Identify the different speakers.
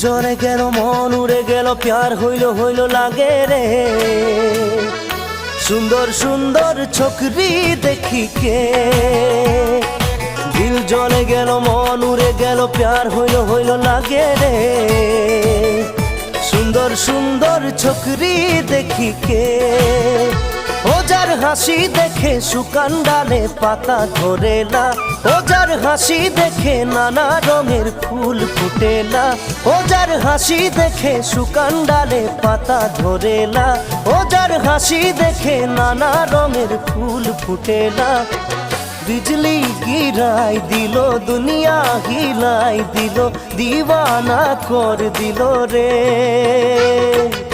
Speaker 1: জলে গেল মন উড়ে গেল প্যার হইল হইল লাগে রে সুন্দর সুন্দর ছোকরি দেখি কে দিল জলে গেল মন উড়ে গেল প্যার হইল হইল লাগে রে সুন্দর সুন্দর ছোকরি দেখি কে ও যার হাসি দেখে শুকান ডালে পাতা ধরে না ও যার হাসি দেখে নানা রঙের ফুল ফুটে না ও যার হাসি দেখে শুকান ডালে পাতা ধরে না ও যার হাসি দেখে নানা রঙের ফুল ফুটে না बिजली गिराई दिलो दुनिया हिलाई दिलो दीवाना कर दिलो रे।